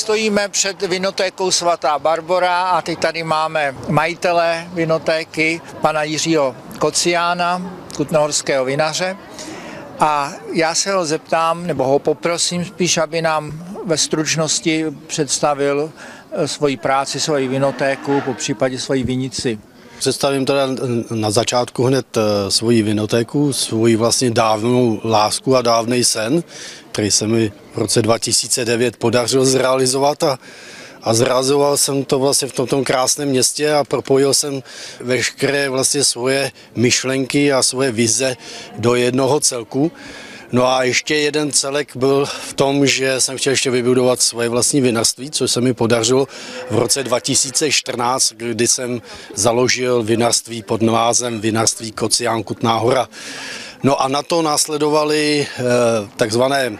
stojíme před vinotékou Svatá Barbora a teď tady máme majitele vinotéky, pana Jiřího Kociána, kutnohorského vinaře. A já se ho zeptám, nebo ho poprosím spíš, aby nám ve stručnosti představil svoji práci, svoji vinotéku, po případě svoji vinici. Představím teda na začátku hned svoji vinotéku, svoji vlastně dávnou lásku a dávnej sen, který se mi v roce 2009 podařil zrealizovat a zrealizoval jsem to vlastně v tomto krásném městě a propojil jsem veškeré vlastně svoje myšlenky a svoje vize do jednoho celku. No a ještě jeden celek byl v tom, že jsem chtěl ještě vybudovat svoje vlastní vinařství, což se mi podařilo v roce 2014, kdy jsem založil vinařství pod názvem Vinařství Kocián Kutná Hora. No a na to následovaly takzvané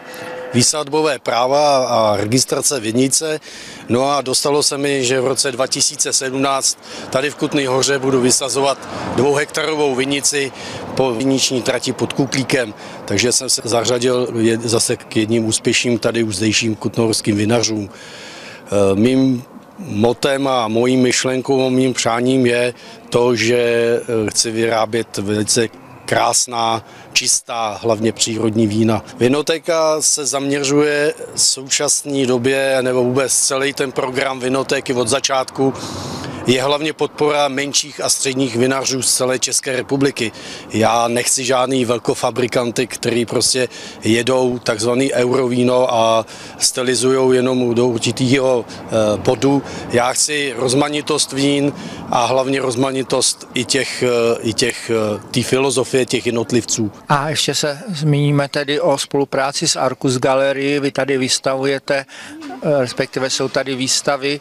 výsadbové práva a registrace vinice. No a dostalo se mi, že v roce 2017 tady v Kutné Hoře budu vysazovat 2hektarovou vinici po viniční trati pod Kuklíkem. Takže jsem se zařadil zase k jedním úspěšným tady už zdejším kutnohorským vinařům. Mým motem a mojí myšlenkou, mým přáním je to, že chci vyrábět velice krásná, čistá, hlavně přírodní vína. Vinotéka se zaměřuje v současné době, nebo vůbec celý ten program vinotéky od začátku, je hlavně podpora menších a středních vinařů z celé České republiky. Já nechci žádný velkofabrikanty, který prostě jedou takzvaný eurovíno a stylizují jenom do určitého bodu. Já chci rozmanitost vín a hlavně rozmanitost té filozofie těch jednotlivců. A ještě se zmíníme tedy o spolupráci s Arcus Gallery. Vy tady vystavujete, respektive jsou tady výstavy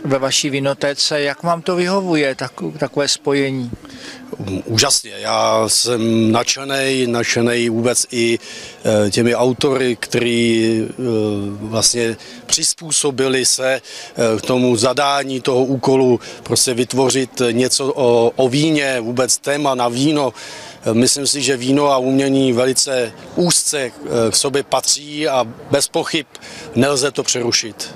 ve vaší vinotéce. Jak vám to vyhovuje, takové spojení? Úžasně, já jsem nadšenej vůbec i těmi autory, kteří vlastně přizpůsobili se k tomu zadání toho úkolu, prostě vytvořit něco o víně, vůbec téma na víno. Myslím si, že víno a umění velice úzce k sobě patří a bez pochyb nelze to přerušit.